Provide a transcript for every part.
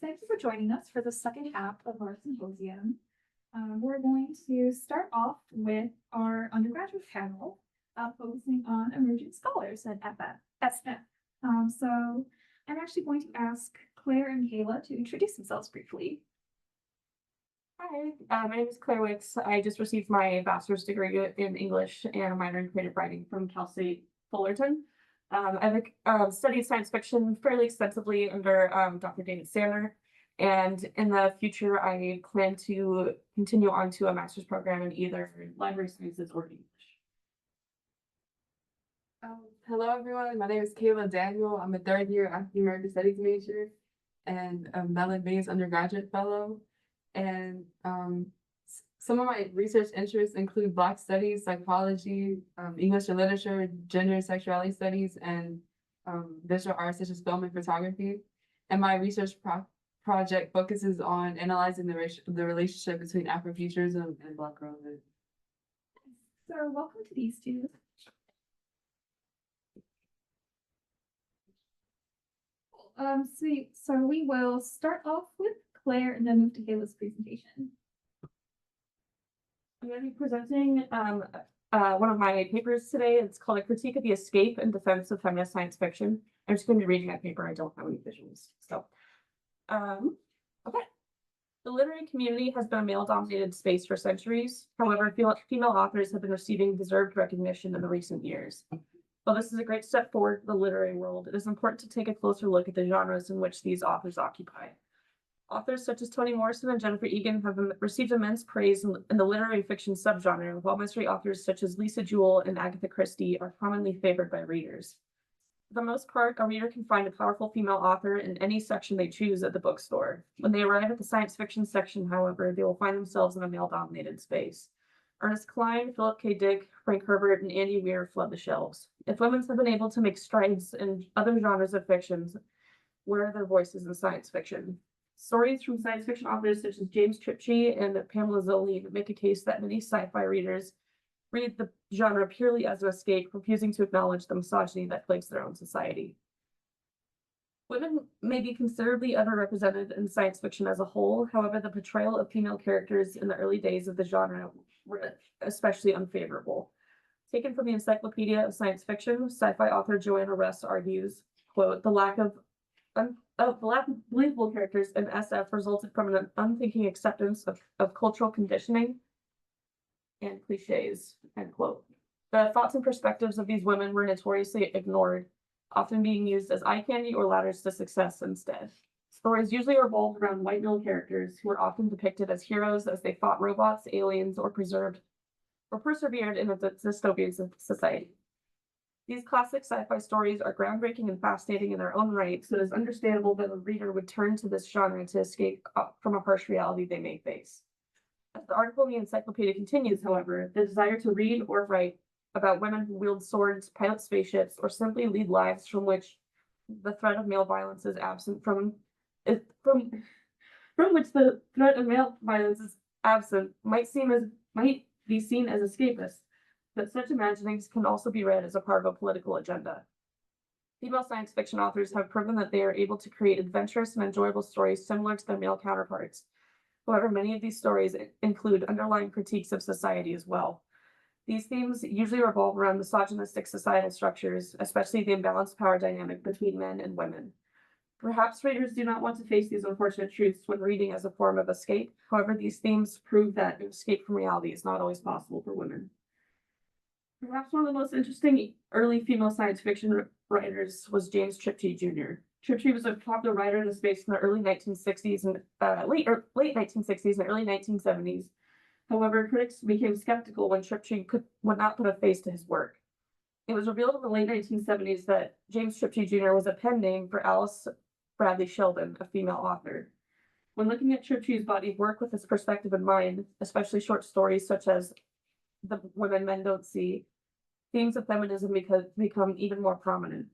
thank you for joining us for the second half of our symposium. We're going to start off with our undergraduate panel, focusing on emerging scholars at SF. So I'm actually going to ask Claire and Kayla to introduce themselves briefly. Hi, my name is Claire Wicks. I just received my bachelor's degree in English and a minor in creative writing from Cal State Fullerton. I've studied science fiction fairly extensively under Dr. David Sander, and in the future, I plan to continue on to a master's program in either library sciences or English. Hello, everyone. My name is Kayla Daniel. I'm a third-year African American Studies major and a Mellon Baines undergraduate fellow. And some of my research interests include Black studies, psychology, English and literature, gender and sexuality studies, and visual arts such as film and photography. And my research project focuses on analyzing the relationship between Afrofuturism and Black girlhood. So welcome to these two. So we will start off with Claire and then move to Kayla's presentation. I'm going to be presenting one of my papers today. It's called A Critique of the Escape and Defense of Feminist Science Fiction. I'm just going to be reading that paper. I don't have any visuals. So, okay. The literary community has been a male-dominated space for centuries. However, female authors have been receiving deserved recognition in the recent years. While this is a great step forward for the literary world, it is important to take a closer look at the genres in which these authors occupy. Authors such as Toni Morrison and Jennifer Egan have received immense praise in the literary fiction subgenre, while mystery authors such as Lisa Jewell and Agatha Christie are commonly favored by readers. For the most part, a reader can find a powerful female author in any section they choose at the bookstore. When they arrive at the science fiction section, however, they will find themselves in a male-dominated space. Ernest Cline, Philip K. Dick, Frank Herbert, and Andy Weir flood the shelves. If women have been able to make strides in other genres of fictions, where are their voices in science fiction? Stories from science fiction authors such as James Tripchey and Pamela Zoline make a case that many sci-fi readers read the genre purely as an escape, refusing to acknowledge the misogyny that plagues their own society. Women may be considerably underrepresented in science fiction as a whole. However, the portrayal of female characters in the early days of the genre were especially unfavorable. Taken from the Encyclopedia of Science Fiction, sci-fi author Joanna Russ argues, quote, the lack of believable characters in SF resulted from an unthinking acceptance of cultural conditioning and cliches, end quote. The thoughts and perspectives of these women were notoriously ignored, often being used as eye candy or ladders to success instead. Stories usually revolved around white male characters who were often depicted as heroes as they fought robots, aliens, or persevered in a dystopian society. These classic sci-fi stories are groundbreaking and fascinating in their own right, so it is understandable that a reader would turn to this genre to escape from a harsh reality they may face. As the article in the encyclopedia continues, however, the desire to read or write about women who wield swords, pilot spaceships, or simply lead lives from which the threat of male violence is absent might be seen as escapist. But such imaginings can also be read as a part of a political agenda. Female science fiction authors have proven that they are able to create adventurous and enjoyable stories similar to their male counterparts. However, many of these stories include underlying critiques of society as well. These themes usually revolve around misogynistic societal structures, especially the imbalanced power dynamic between men and women. Perhaps readers do not want to face these unfortunate truths when reading as a form of escape. However, these themes prove that escape from reality is not always possible for women. Perhaps one of the most interesting early female science fiction writers was James Tripchey Jr. Tripchey was a popular writer in the space in the early 1960s and late 1960s and early 1970s. However, critics became skeptical when Tripchey would not put a face to his work. It was revealed in the late 1970s that James Tripchey Jr. was a pen name for Alice Bradley Sheldon, a female author. When looking at Tripchey's body of work with this perspective in mind, especially short stories such as The Women Men Don't See, themes of feminism become even more prominent.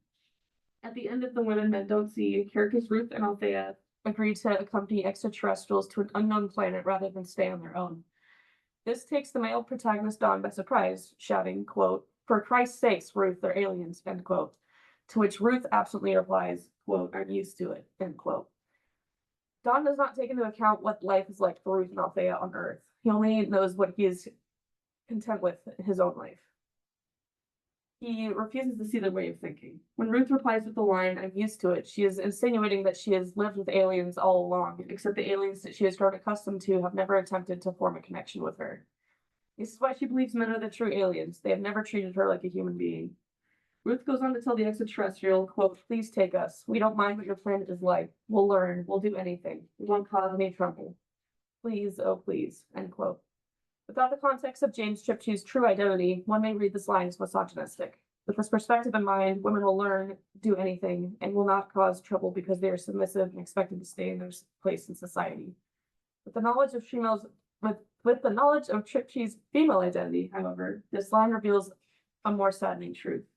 At the end of The Women Men Don't See, characters Ruth and Althea agree to accompany extraterrestrials to an unknown planet rather than stay on their own. This takes the male protagonist Dawn by surprise, shouting, quote, "For Christ's sakes, Ruth, they're aliens," end quote. To which Ruth absently replies, quote, "I'm used to it," end quote. Don does not take into account what life is like for Ruth and Althea on Earth. He only knows what he is content with in his own life. He refuses to see their way of thinking. When Ruth replies with the line, "I'm used to it," she is insinuating that she has lived with aliens all along, except the aliens that she has grown accustomed to have never attempted to form a connection with her. This is why she believes men are the true aliens. They have never treated her like a human being. Ruth goes on to tell the extraterrestrial, quote, "Please take us. We don't mind what your planet is like. We'll learn. We'll do anything. We won't cause any trouble. Please, oh please," end quote. Without the context of James Chipchew's true identity, one may read this line as misogynistic. With this perspective in mind, women will learn, do anything, and will not cause trouble because they are submissive and expected to stay in their place in society. With the knowledge of Chipchew's female identity, however, this line reveals a more saddening truth.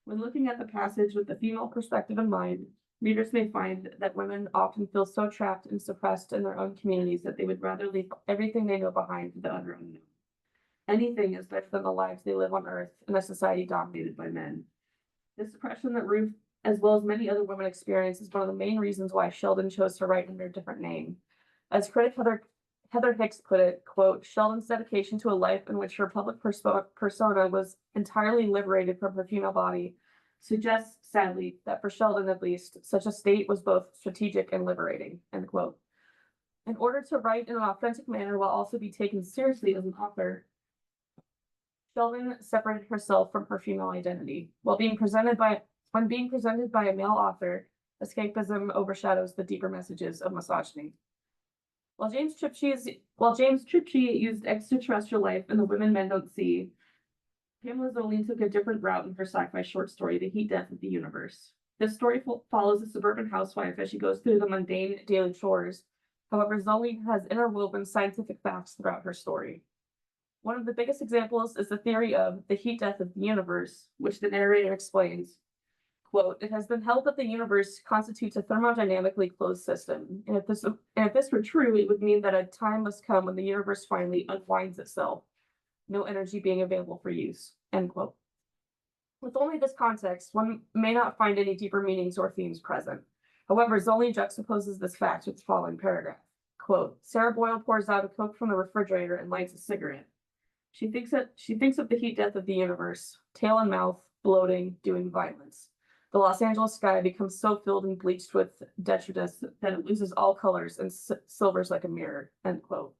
When looking at the passage with the female perspective in mind, readers may find that women often feel so trapped and suppressed in their own communities that they would rather leave everything they know behind for the utter unknown. Anything is better than the lives they live on Earth in a society dominated by men. This depression that Ruth, as well as many other women, experience is one of the main reasons why Sheldon chose to write under a different name. As critic Heather Hicks put it, quote, "Sheldon's dedication to a life in which her public persona was entirely liberated from her female body suggests, sadly, that for Sheldon at least, such a state was both strategic and liberating," end quote. In order to write in an authentic manner while also be taken seriously as an author, Sheldon separated herself from her female identity. When being presented by a male author, escapism overshadows the deeper messages of misogyny. While James Chipchey used extraterrestrial life in The Women Men Don't See, Pamela Zoline took a different route in her sci-fi short story, The Heat Death of the Universe. This story follows a suburban housewife as she goes through the mundane daily chores. However, Zoline has interwoven scientific facts throughout her story. One of the biggest examples is the theory of the heat death of the universe, which the narrator explains. Quote, "It has been held that the universe constitutes a thermodynamically closed system. And if this were true, it would mean that a time must come when the universe finally unwinds itself, no energy being available for use," end quote. With only this context, one may not find any deeper meanings or themes present. However, Zoline juxtaposes this fact with the following paragraph. Quote, "Sarah Boyle pours out a Coke from the refrigerator and lights a cigarette. She thinks of the heat death of the universe, tail and mouth, bloating, doing violence. The Los Angeles sky becomes so filled and bleached with detritus that it loses all colors and silvers like a mirror," end quote.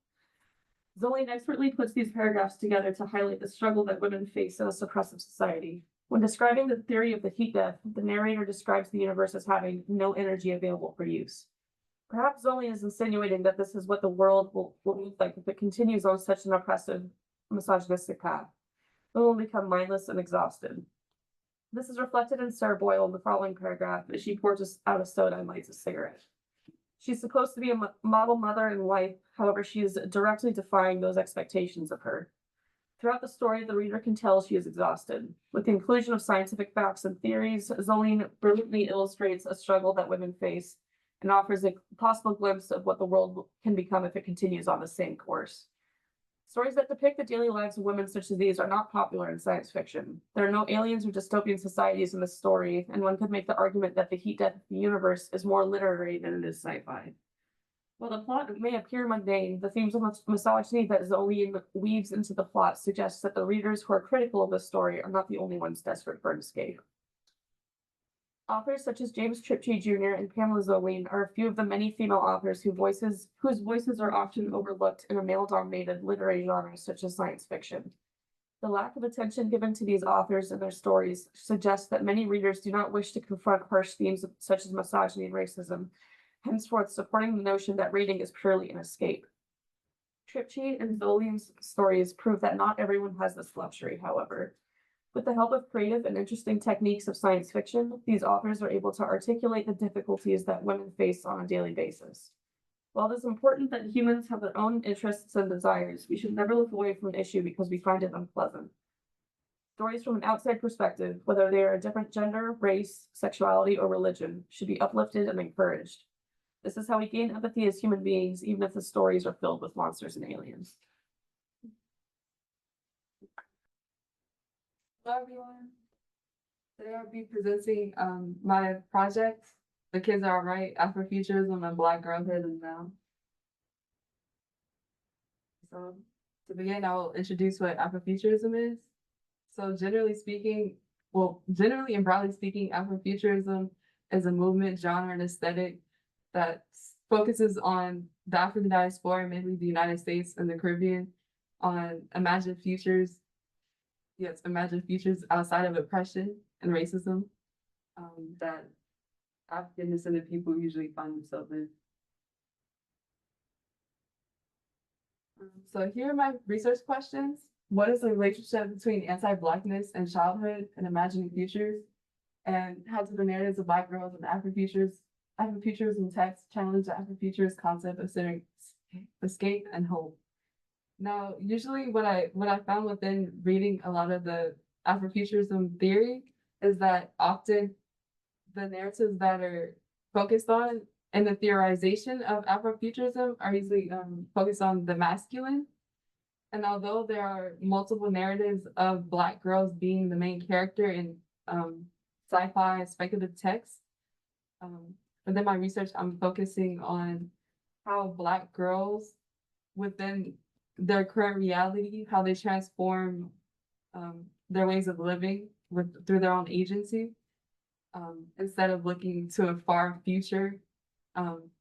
Zoline expertly puts these paragraphs together to highlight the struggle that women face in a suppressive society. When describing the theory of the heat death, the narrator describes the universe as having no energy available for use. Perhaps Zoline is insinuating that this is what the world will look like if it continues on such an oppressive, misogynistic path. It will become mindless and exhausted. This is reflected in Sarah Boyle in the following paragraph as she pours out a soda and lights a cigarette. She's supposed to be a model mother and wife, however, she is directly defying those expectations of her. Throughout the story, the reader can tell she is exhausted. With the inclusion of scientific facts and theories, Zoline brilliantly illustrates a struggle that women face and offers a possible glimpse of what the world can become if it continues on the same course. Stories that depict the daily lives of women such as these are not popular in science fiction. There are no aliens or dystopian societies in this story, and one could make the argument that the heat death of the universe is more literary than it is sci-fi. While the plot may appear mundane, the themes of misogyny that Zoline weaves into the plot suggests that the readers who are critical of this story are not the only ones desperate for an escape. Authors such as James Chipchey Jr. and Pamela Zoline are a few of the many female authors whose voices are often overlooked in a male-dominated literary genre such as science fiction. The lack of attention given to these authors and their stories suggests that many readers do not wish to confront harsh themes such as misogyny and racism, henceforth supporting the notion that reading is purely an escape. Chipchey and Zoline's stories prove that not everyone has this luxury, however. With the help of creative and interesting techniques of science fiction, these authors are able to articulate the difficulties that women face on a daily basis. While it is important that humans have their own interests and desires, we should never look away from an issue because we find it unpleasant. Stories from an outside perspective, whether they are a different gender, race, sexuality, or religion, should be uplifted and encouraged. This is how we gain empathy as human beings, even if the stories are filled with monsters and aliens. Hello everyone. Today I'll be presenting my project The Kids Are Alright, Afrofuturism, and Black Girlhood and Now. So to begin, I'll introduce what Afrofuturism is. So generally speaking, generally and broadly speaking, Afrofuturism is a movement, genre, and aesthetic that focuses on the African diaspora, mainly the United States and the Caribbean, on imagined futures outside of oppression and racism that African descended people usually find themselves in. So here are my research questions. What is the relationship between anti-Blackness and childhood and imagining futures? And how do the narratives of Black girls and Afrofuturism texts challenge the Afrofuturist concept of centering escape and hope? Now, usually what I found within reading a lot of the Afrofuturism theory is that often the narratives that are focused on and the theorization of Afrofuturism are usually focused on the masculine. And although there are multiple narratives of Black girls being the main character in sci-fi speculative texts, within my research, I'm focusing on how Black girls within their current reality, how they transform their ways of living through their own agency, instead of looking to a far future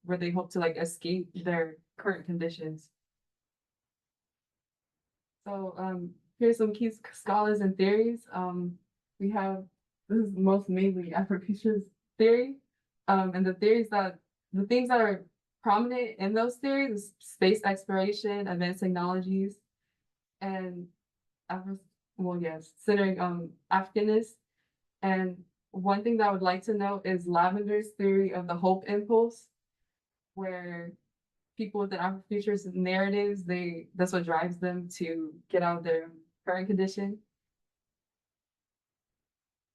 where they hope to like escape their current conditions. So here's some key scholars and theories. We have, this is most mainly Afrofuturist theory, and the things that are prominent in those theories is space exploration, advanced technologies, and centering Africanness. And one thing that I would like to note is Lavender's theory of the hope impulse, where people with the Afrofuturist narratives, that's what drives them to get out of their current condition.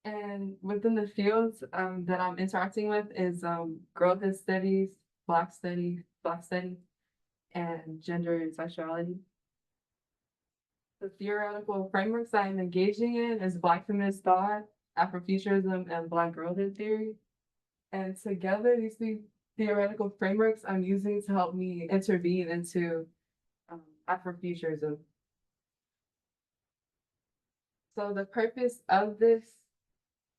And within the fields that I'm interacting with is girlhood studies, Black study, and gender and sexuality. The theoretical frameworks I'm engaging in is Black feminist thought, Afrofuturism, and Black girlhood theory. And together, these three theoretical frameworks I'm using to help me intervene into Afrofuturism. So the purpose of this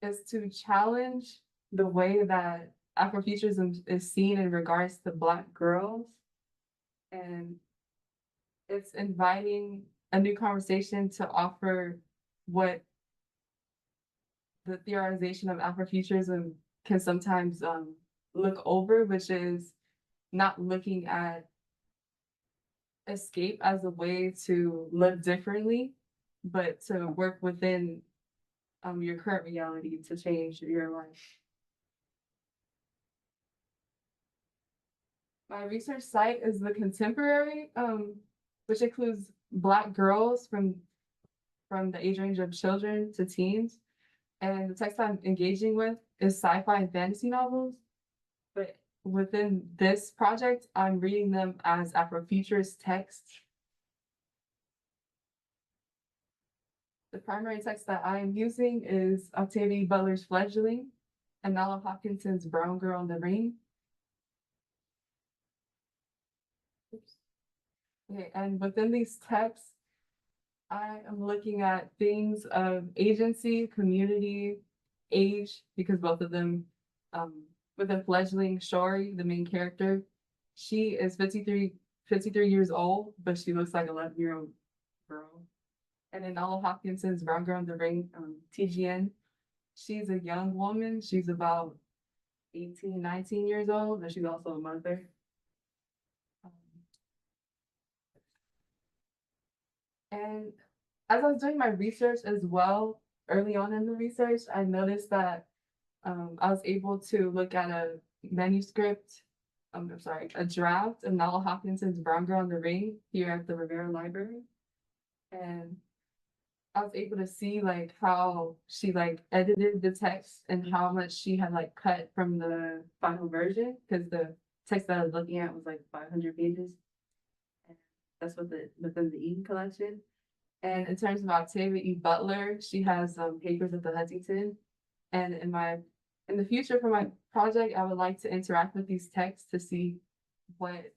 is to challenge the way that Afrofuturism is seen in regards to Black girls. And it's inviting a new conversation to offer what the theorization of Afrofuturism can sometimes look over, which is not looking at escape as a way to live differently, but to work within your current reality to change your life. My research site is The Contemporary, which includes Black girls from the age range of children to teens. And the text I'm engaging with is sci-fi and fantasy novels. But within this project, I'm reading them as Afrofuturist texts. The primary text that I am using is Octavia Butler's Fledgling and Nala Hopkinson's Brown Girl in the Ring. Okay, and within these texts, I am looking at things of agency, community, age, because both of them, within Fledgling, Shori, the main character, she is 53 years old, but she looks like an 11-year-old girl. And in Nala Hopkinson's Brown Girl in the Ring, TGN, she's a young woman. She's about 18, 19 years old, and she's also a mother. And as I was doing my research as well, early on in the research, I noticed that I was able to look at a manuscript, a draft of Nala Hopkinson's Brown Girl in the Ring here at the Rivera Library. And I was able to see like how she like edited the text and how much she had like cut from the final version, because the text that I was looking at was like 500 pages. And that's within the Eaton collection. And in terms of Octavia E. Butler, she has papers at the Huntington. And in my In the future for my project, I would like to interact with these texts to see what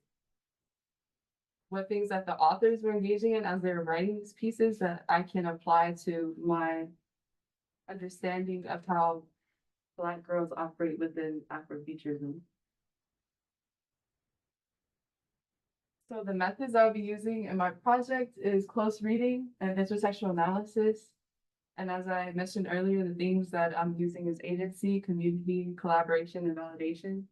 things that the authors were engaging in as they were writing these pieces that I can apply to my understanding of how Black girls operate within Afrofuturism. So the methods I'll be using in my project is close reading and intersectional analysis. And as I mentioned earlier, the themes that I'm using is agency, community, collaboration, and validation.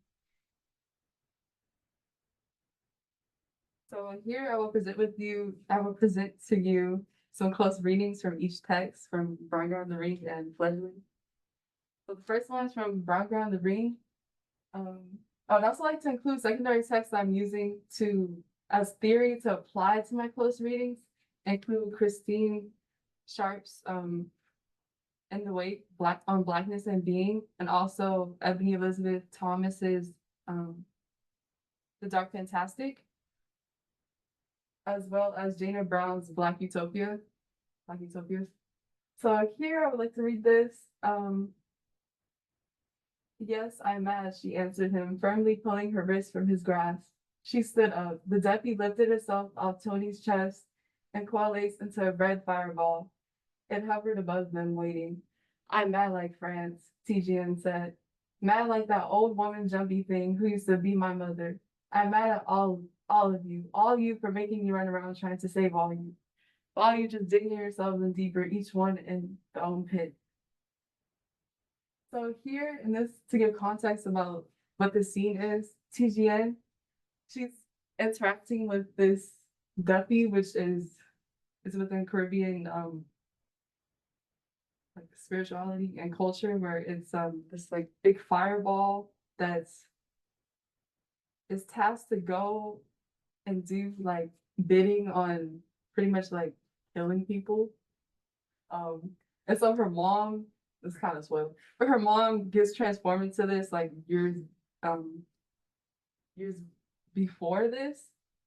So here I will present to you some close readings from each text from Brown Ground the Ring and Fledgling. So the first one is from Brown Ground the Ring. I would also like to include secondary texts I'm using as theory to apply to my close readings, include Christine Sharp's In the Wait, Blackness and Being, and also Ebony Elizabeth Thomas's The Dark Fantastic, as well as Jana Brown's Black Utopias. So here I would like to read this. Yes, I'm mad, she answered him, firmly pulling her wrist from his grasp. She stood up. The deputy lifted herself off Tony's chest and coalesced into a red fireball. It hovered above them, waiting. I'm mad like France, TGN said. Mad like that old woman jumpy thing who used to be my mother. I'm mad at all of you for making me run around trying to save all you. All you just digging yourselves in deeper, each one in their own pit. So here in this, to give context about what the scene is, TGN, she's interacting with this duppy, which is within Caribbean like spirituality and culture, where it's this like big fireball that's is tasked to go and do like bidding on pretty much like killing people. And so her mom, it's kind of spoiled, but her mom gets transformed into this like years before this.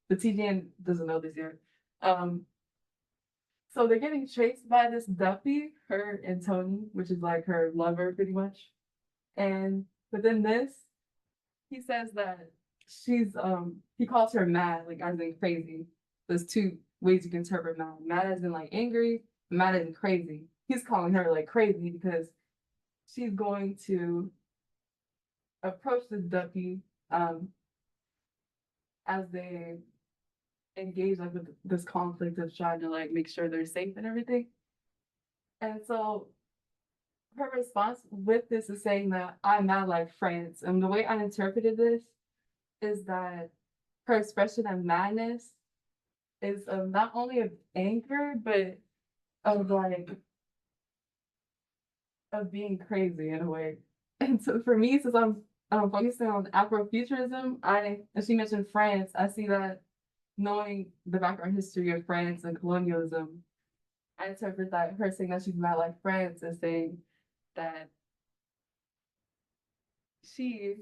The TGN doesn't know this yet. So they're getting chased by this duppy, her and Tony, which is like her lover pretty much. And within this, he says that he calls her mad, like as in crazy. There's two ways you can interpret mad. Mad as in like angry, mad as in crazy. He's calling her like crazy because she's going to approach the duppy as they engage like with this conflict of trying to like make sure they're safe and everything. And so her response with this is saying that I'm mad like France. And the way I interpreted this is that her expression of madness is not only of anger, but of like of being crazy in a way. And so for me, since I'm focusing on Afrofuturism, as she mentioned France, I see that knowing the background history of France and colonialism, I interpret that her saying that she's mad like France is saying that she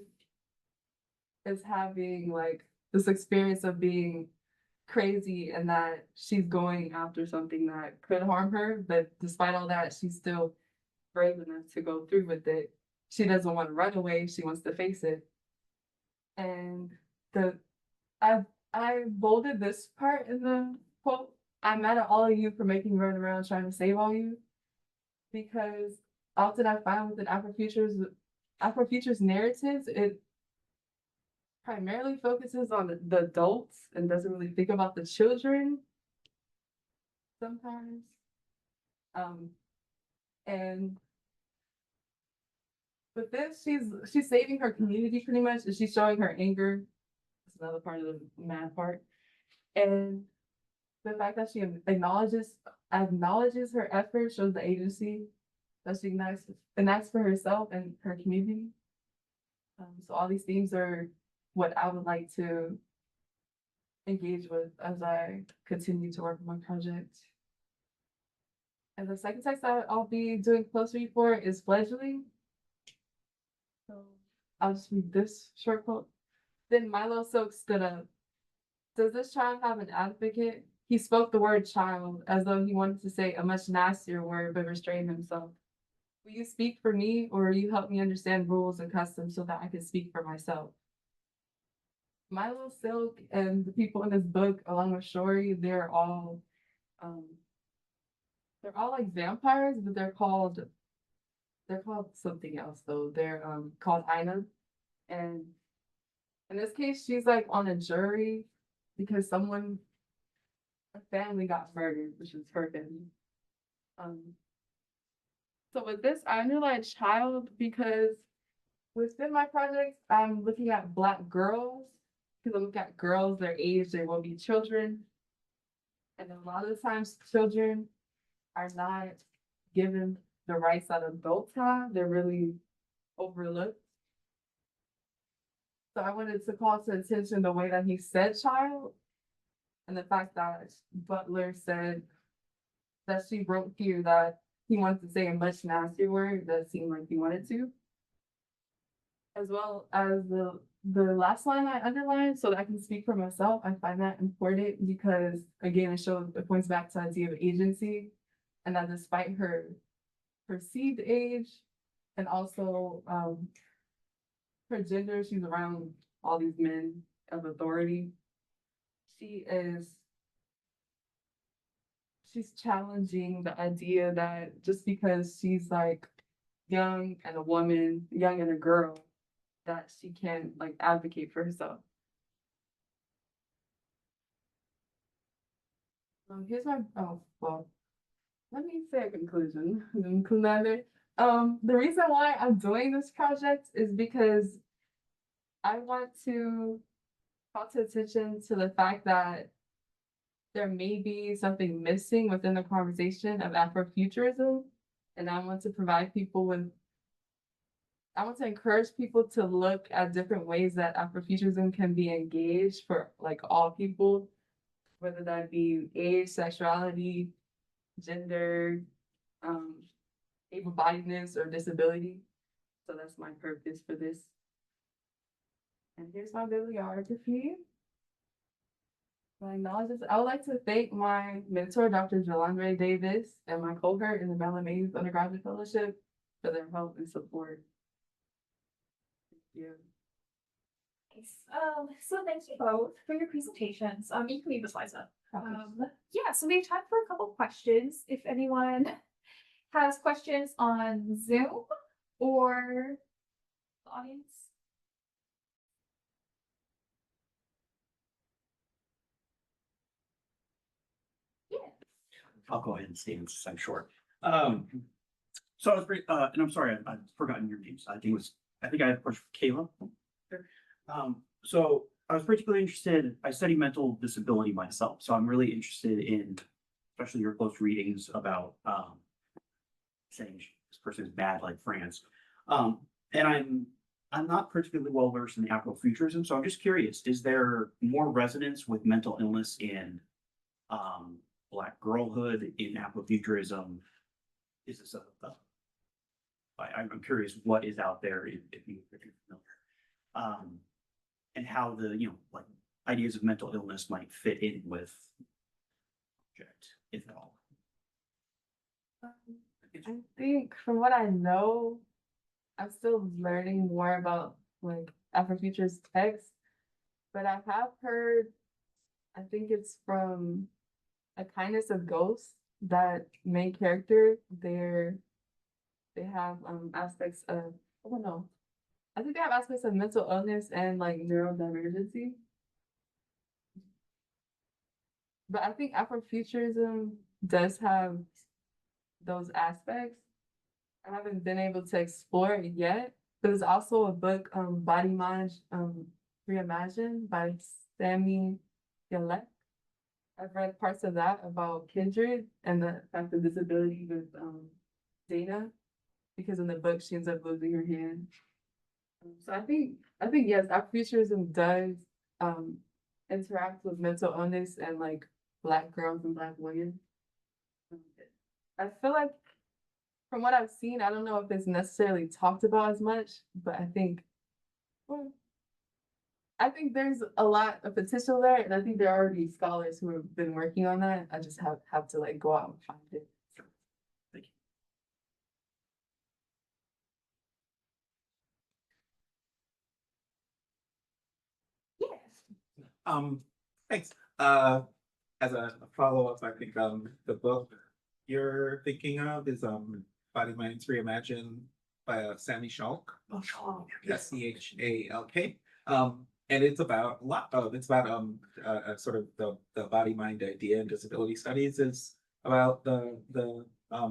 is having like this experience of being crazy and that she's going after something that could harm her, but despite all that, she's still brave enough to go through with it. She doesn't want to run away, she wants to face it. And I bolded this part in the quote. I'm mad at all of you for making me run around trying to save all you. Because often I find within Afrofuture's narratives, it primarily focuses on the adults and doesn't really think about the children sometimes. And with this, she's saving her community pretty much, and she's showing her anger. That's another part of the mad part. And the fact that she acknowledges her effort shows the agency that she enacts for herself and her community. So all these themes are what I would like to engage with as I continue to work on my project. And the second text that I'll be doing close read for is Fledgling. So I'll just read this short quote. Then Milo Silk stood up. Does this child have an advocate? He spoke the word child as though he wanted to say a much nastier word, but restrained himself. will you speak for me or will you help me understand rules and customs so that I can speak for myself? Milo Silk and the people in this book, along with Shori, um, they're all like vampires, but they're called something else though. They're called Ina. And in this case, she's like on a jury because a family got murdered, which is her family. So with this, I underlined child because within my project, I'm looking at Black girls because I look at girls, their age, they will be children. And a lot of the times, children are not given the rights that adults have. They're really overlooked. So I wanted to call to attention the way that he said child and the fact that Butler said that she wrote here that he wants to say a much nastier word that seemed like he wanted to. As well as the last line I underlined so that I can speak for myself. I find that important because again, it points back to the idea of agency and that despite her perceived age and also her gender, she's around all these men of authority. She's challenging the idea that just because she's like young and a woman, young and a girl, that she can't like advocate for herself. Here's my let me say a conclusion. The reason why I'm doing this project is because I want to call to attention to the fact that there may be something missing within the conversation of Afrofuturism, and I want to encourage people to look at different ways that Afrofuturism can be engaged for like all people, whether that be age, sexuality, gender, able-bodiedness, or disability. So that's my purpose for this. And here's my bibliography. My acknowledgements. I would like to thank my mentor, Dr. Jalandre Davis, and my cohort in the Mellon Mays Undergraduate Fellowship for their help and support. Thank you. Nice. So thank you both for your presentations. You can leave the slides up. Yeah, so we have time for a couple questions. If anyone has questions on Zoom or the audience. Yeah. I'll go ahead and stay since I'm short. So I was pretty, and I'm sorry, I've forgotten your names. I think I had a question for Kayla. So I was particularly interested, I study mental disability myself, so I'm really interested in, especially your close readings about saying this person is bad like France. And I'm not particularly well versed in the Afrofuturism, so I'm just curious, is there more resonance with mental illness in Black girlhood in Afrofuturism? Is this I'm curious what is out there if you're familiar. And how the, like ideas of mental illness might fit in with project, if at all. I think from what I know, I'm still learning more about like Afrofuturist text, but I have heard, I think it's from A Kindness of Ghosts, that main character, they have aspects of, I don't know, I think they have aspects of mental illness and like neurodivergency. But I think Afrofuturism does have those aspects. I haven't been able to explore it yet, but there's also a book, Body Mind Reimagined by Sammy Yalek. I've read parts of that about kindred and the fact of disability with Dana, because in the book she ends up losing her hand. So I think yes, Afrofuturism does interact with mental illness and like Black girls and Black women. I feel like from what I've seen, I don't know if it's necessarily talked about as much, but I think there's a lot of potential there, and I think there are already scholars who have been working on that. I just have to like go out and find it. Thank you. Thanks. As a follow-up, I think the book you're thinking of is Body Minds Reimagined by Sammy Schalk. Oh, Sean. Schalk. And it's about a lot of sort of the body mind idea in disability studies is about the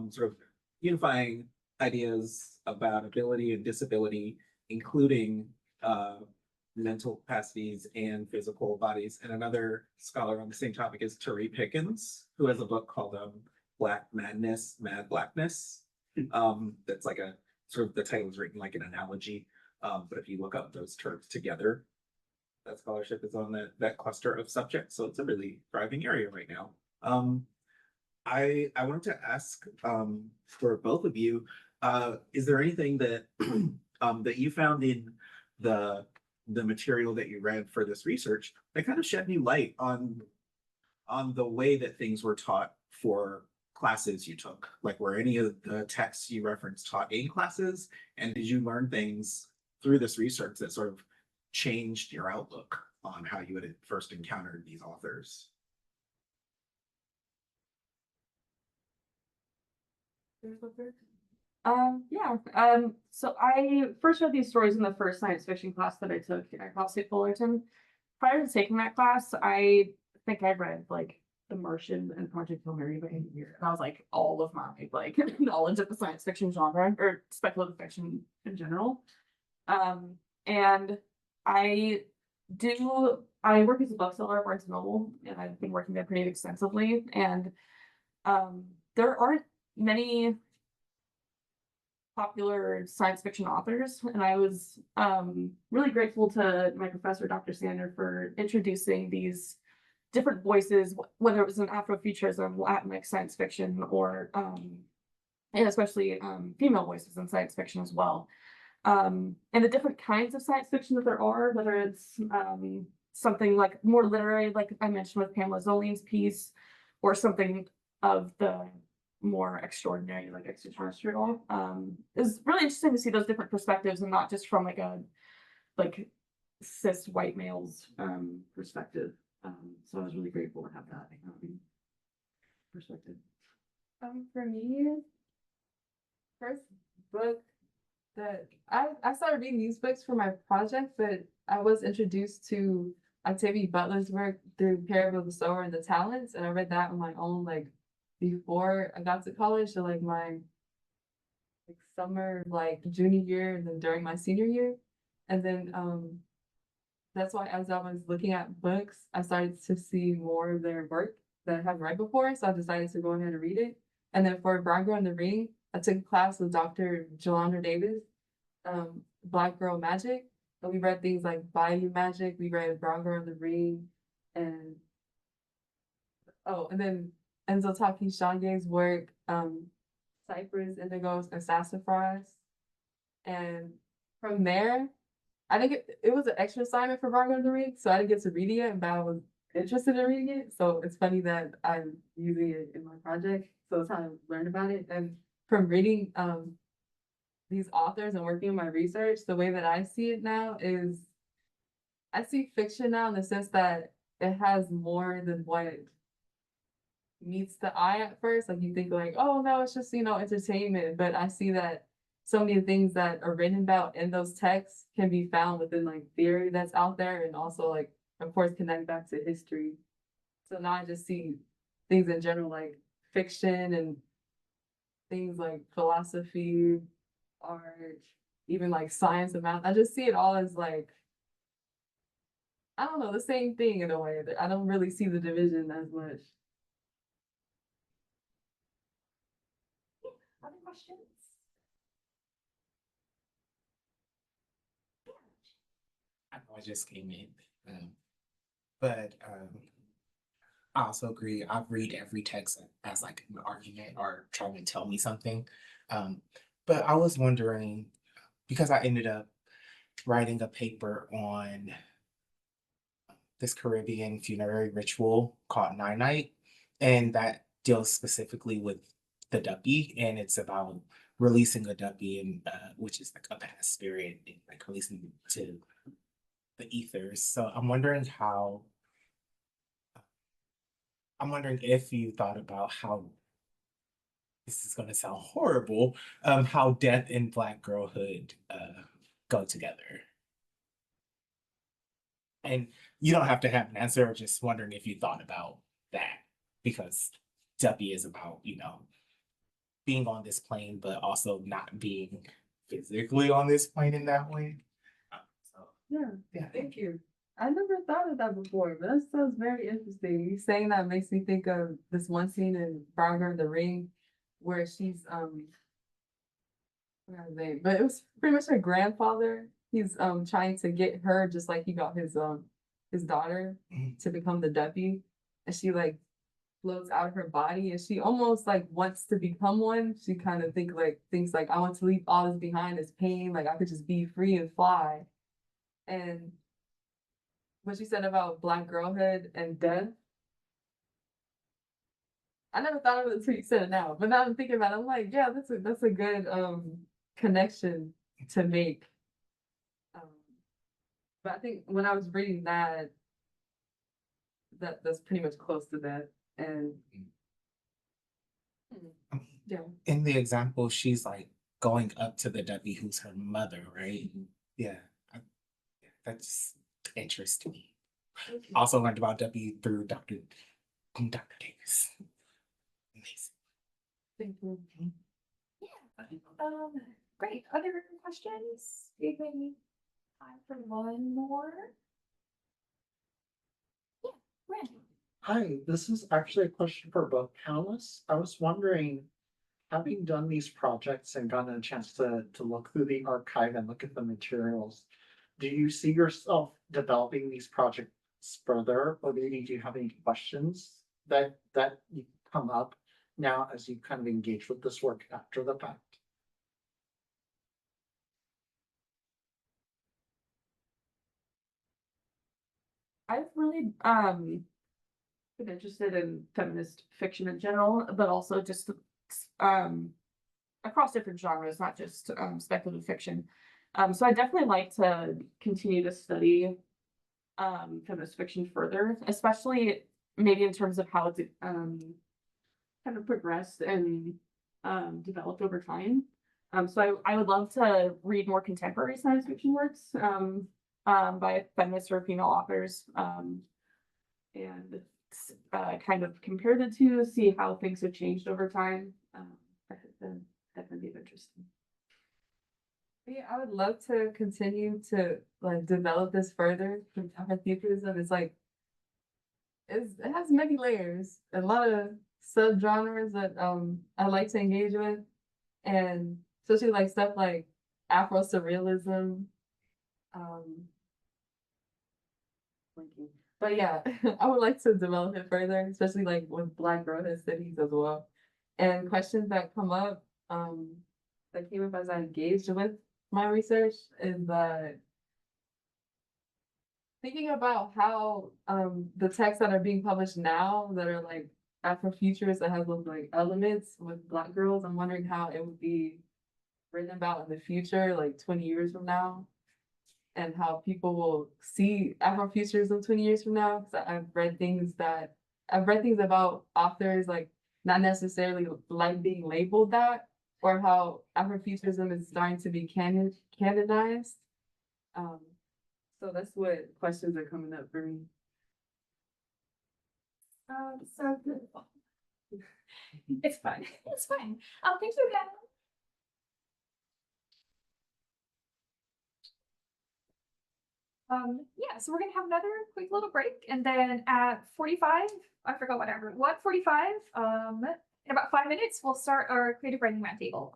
sort of unifying ideas about ability and disability, including mental capacities and physical bodies. And another scholar on the same topic is Terry Pickens, who has a book called Black Madness, Mad Blackness. That's like a sort of, the title is written like an analogy. But if you look up those terms together, that scholarship is on that cluster of subjects. So it's a really thriving area right now. I wanted to ask for both of you, is there anything that that you found in the material that you read for this research that kind of shed new light on the way that things were taught for classes you took? Like, were any of the texts you referenced taught in classes? And did you learn things through this research that sort of changed your outlook on how you had first encountered these authors? So I first read these stories in the first science fiction class that I took at Cal State Fullerton. Prior to taking that class, I think I read like The Martian and Project Hail Mary by Andy Weir. And I was like all of my like knowledge of the science fiction genre or speculative fiction in general. And I work as a bookseller at Barnes and Noble, and I've been working there pretty extensively. And there aren't many popular science fiction authors, and I was really grateful to my professor, Dr. Sander, for introducing these different voices, whether it was in Afrofuturism, Latinx science fiction, or and especially female voices in science fiction as well. And the different kinds of science fiction that there are, whether it's something like more literary, like I mentioned with Pamela Zolian's piece, or something of the more extraordinary, like extraterrestrial. It's really interesting to see those different perspectives, and not just from like a cis white male's perspective. So I was really grateful to have that perspective. For me, first book that I started reading these books for my project, but I was introduced to Octavia Butler's work through Parable of the Sower and the Talents, and I read that on my own like before I got to college, so like my summer junior year, and then during my senior year. And then that's why as I was looking at books, I started to see more of their work that I had read before, so I decided to go ahead and read it. And then for Brown Girl in the Ring, I took a class with Dr. Jolanda Davis, Black Girl Magic, and we read things like Bayou Magic, we read Brown Girl in the Ring, and and then Enzo Taki Shange's work, Cypress, Indigos, and Sassafras. And from there, I think it was an extra assignment for Brown Girl in the Ring, so I didn't get to read it yet, but I was interested in reading it. So it's funny that I'm using it in my project. So it's how I learned about it. And from reading these authors and working on my research, the way that I see it now is I see fiction now in the sense that it has more than what meets the eye at first. Like you think like, oh no, it's just, entertainment. But I see that so many things that are written about in those texts can be found within like theory that's out there, and also like, of course, connect back to history. So now I just see things in general, like fiction and things like philosophy, art, even like science and math. I just see it all as like, I don't know, the same thing in a way. I don't really see the division as much. Other questions? I know I just came in, but I also agree. I read every text as like an argument or trying to tell me something. But I was wondering, because I ended up writing a paper on this Caribbean funerary ritual called Nine Night, and that deals specifically with the duppy, and it's about releasing a duppy, and which is like a past spirit, and like releasing it to the ethers. So I'm wondering how I'm wondering if you thought about how this is going to sound horrible, how death and Black girlhood go together. And you don't have to have an answer, just wondering if you thought about that, because Duppy is about, being on this plane, but also not being physically on this plane in that way. So, Yeah, yeah. thank you. I never thought of that before, but that sounds very interesting. You saying that makes me think of this one scene in Brown Girl the Ring where she's I forgot his name, but it was pretty much her grandfather. He's trying to get her just like he got his daughter Mhm. to become the Duppy, and she like floats out of her body and she almost like wants to become one. She kind of thinks like I want to leave all this behind as pain, like I could just be free and fly. And what you said about Black girlhood and death, I never thought of it until you said it now. But now I'm thinking about it, I'm like, yeah, that's a good connection to make. Um, but I think when I was reading that's pretty much close to that. And yeah. In the example, she's like going up to the Duppy who's her mother, right? Yeah. That's interesting. Also learned about Duppy through Dr. Davis. Amazing. Thank you. Great. Other questions? Do you have maybe time for one more? Yeah, Randy. Hi, this is actually a question for both panelists. I was wondering, having done these projects and gotten a chance to look through the archive and look at the materials, do you see yourself developing these projects further, or maybe do you have any questions that you come up now as you kind of engage with this work after the fact? I've really been interested in feminist fiction in general, but also just um across different genres, not just speculative fiction. So I definitely like to continue to study feminist fiction further, especially maybe in terms of how it's kind of progressed and developed over time. So I would love to read more contemporary science fiction works by feminist or female authors, and kind of compare the two, see how things have changed over time. That would definitely be interesting. Yeah, I would love to continue to like develop this further. Afrofuturism is like it has many layers, a lot of subgenres that I like to engage with, and especially like stuff like Afro surrealism. Blinking. But yeah, I would like to develop it further, especially like with Black girlhood studies as well. And questions that come up, that came up as I engaged with my research is that thinking about how the texts that are being published now that are like Afrofuturists that have those like elements with Black girls, I'm wondering how it would be written about in the future, like 20 years from now, and how people will see Afrofuturism 20 years from now. Because I've read things about authors like not necessarily like being labeled that, or how Afrofuturism is starting to be canonized. So that's what questions are coming up for me. So it's fine. It's fine. Thank you again. Yeah, so we're gonna have another quick little break, and then at 45, I forgot what 45, in about 5 minutes, we'll start our creative writing roundtable.